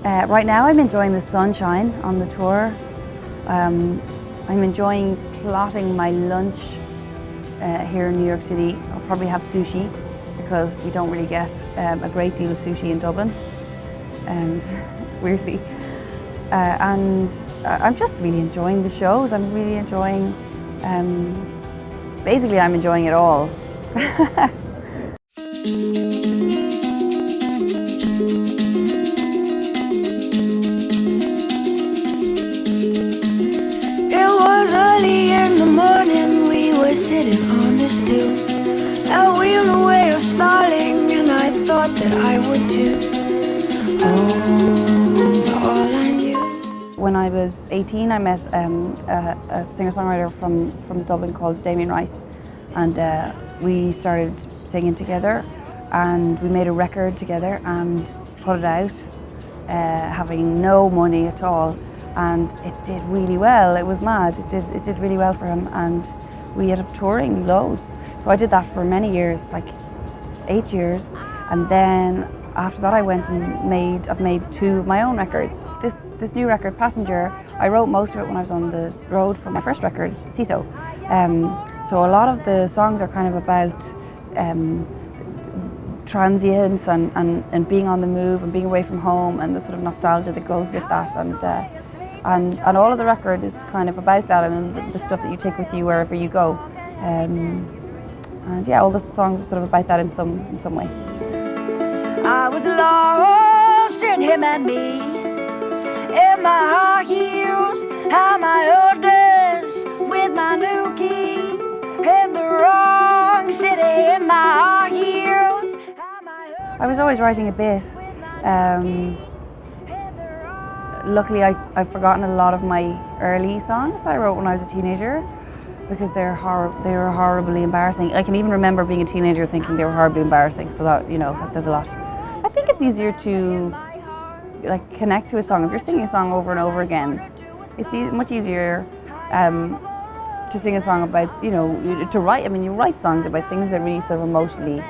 Right now I'm enjoying the sunshine on the tour. I'm enjoying plotting my lunch here in New York City. I'll probably have sushi because we don't really get a great deal of sushi in Dublin, weirdly. And I'm just really enjoying the shows. I'm really enjoying, basically I'm enjoying it all. Sitting on the stoop, I wheeled away a starling, and I thought that I would too. Oh, for all I knew. When I was 18, I met a singer-songwriter from Dublin called Damien Rice, and we started singing together, and we made a record together and put it out, having no money at all, and it did really well. It was mad. It did really well for him, and we ended up touring loads. So I did that for many years, like 8 years. And then after that I went and I've made 2 of my own records. This new record, Passenger, I wrote most of it when I was on the road for my first record, CISO. So a lot of the songs are kind of about transience and being on the move and being away from home and the sort of nostalgia that goes with that. And all of the record is kind of about that and the stuff that you take with you wherever you go. And yeah, all the songs are sort of about that in some way. I was lost in him and me, in my high heels, had my orders with my new keys, in the wrong city in my high heels. I was always writing a bit. Luckily, I've forgotten a lot of my early songs that I wrote when I was a teenager because they were horribly embarrassing. I can even remember being a teenager thinking they were horribly embarrassing, so that, you know, that says a lot. I think it's easier to connect to a song. If you're singing a song over and over again, it's much easier to sing a song about, to write. I mean, you write songs about things that really sort of emotionally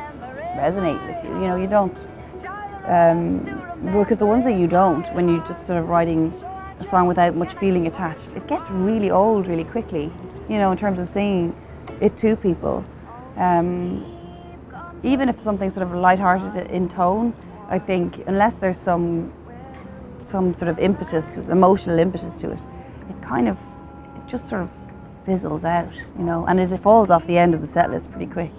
resonate with you. You don't. Because the ones that you don't, when you're just sort of writing a song without much feeling attached, it gets really old really quickly, in terms of singing it to people. Even if something's sort of lighthearted in tone, I think, unless there's some sort of impetus, emotional impetus to it, it just sort of fizzles out, and it falls off the end of the set list pretty quick.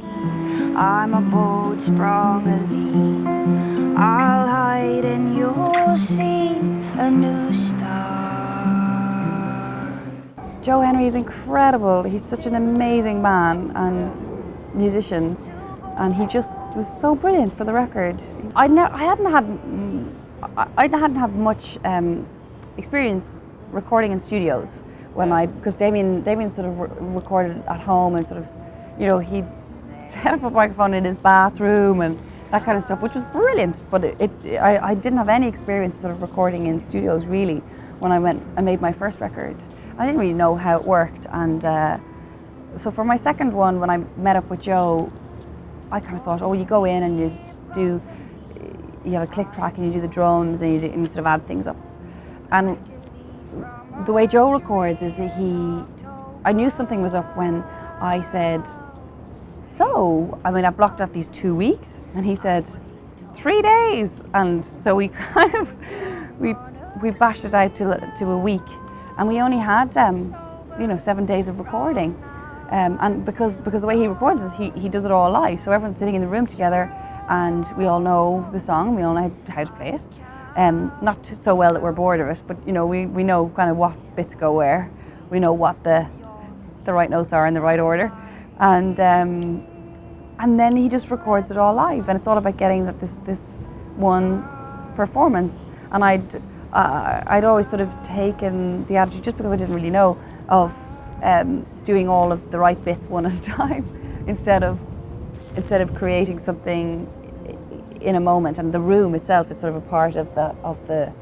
I'm a boat sprung a lee, I'll hide and you'll see a new star. Joe Henry is incredible. He's such an amazing man and musician, and he just was so brilliant for the record. I hadn't had much experience recording in studios because Damien sort of recorded at home and sort of, he set up a microphone in his bathroom and that kind of stuff, which was brilliant. But I didn't have any experience sort of recording in studios really when I made my first record. I didn't really know how it worked, and so for my second one, when I met up with Joe, I kind of thought, oh, you go in and you have a click track and you do the drums and you sort of add things up. And the way Joe records is that I knew something was up when I said, so, I blocked off these 2 weeks, and he said, 3 days. And so we kind of, we bashed it out to a week, and we only had, 7 days of recording. And because the way he records is he does it all live, so everyone's sitting in the room together, and we all know the song, we all know how to play it. Not so well that we're bored of it, but we know kind of what bits go where. We know what the right notes are in the right order, and then he just records it all live, and it's all about getting this one performance. And I'd always sort of taken the attitude, just because I didn't really know, of doing all of the right bits one at a time instead of creating something in a moment. And the room itself is sort of a part of the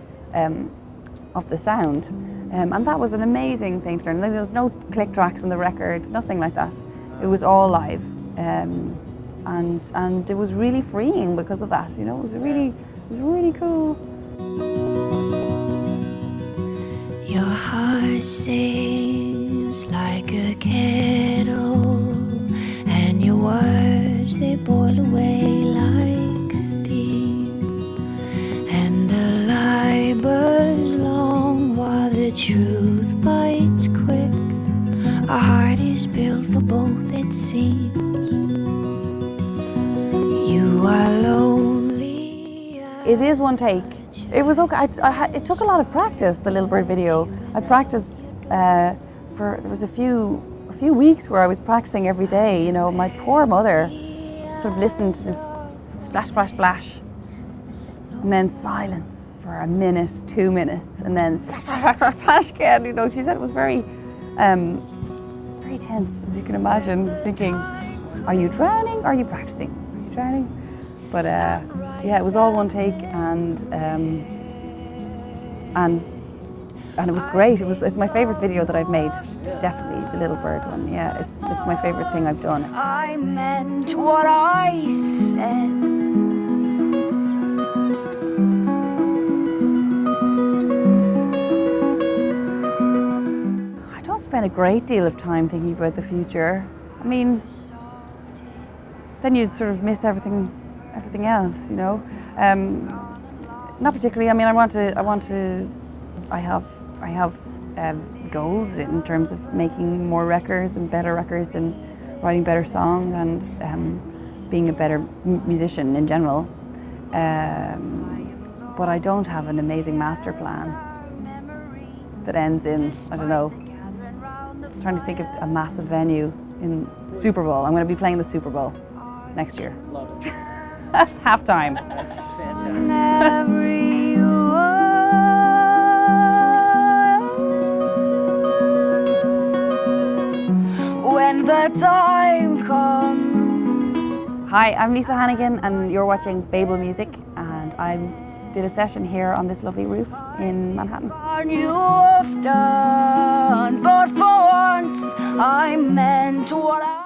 sound, and that was an amazing thing to learn. There was no click tracks on the record, nothing like that. It was all live, and it was really freeing because of that. It was really cool. heart sings like a kettle, and your words they boil away like steam, and the lie burns long while the truth bites quick. Our heart is built for both, it seems. You are lonely. It is one take. It was okay. It took a lot of practice, the Little Bird video. I practiced there was a few weeks where I was practicing every day. You know, my poor mother sort of listened to this splash, splash, splash, and then silence for a minute, 2 minutes, and then splash, splash, splash, splash, splash again. You know, she said it was very tense, as you can imagine, thinking, are you drowning? Are you practicing? Are you drowning? But yeah, it was all one take, and it was great. It's my favorite video that I've made. Definitely the Little Bird one. Yeah, it's my favorite thing I've done. I meant what I said. I don't spend a great deal of time thinking about the future. I mean, then you'd sort of miss everything else, you know. Not particularly. I mean, I have goals in terms of making more records and better records and writing better songs and being a better musician in general. But I don't have an amazing master plan that ends in, I don't know, I'm trying to think of a massive venue in Super Bowl. I'm going to be playing the Super Bowl next year. Love it. Halftime. That's fantastic. When the time comes. Hi, I'm Lisa Hannigan and you're watching Baeblemusic, and I did a session here on this lovely roof in Manhattan. You've done, but for once I meant what I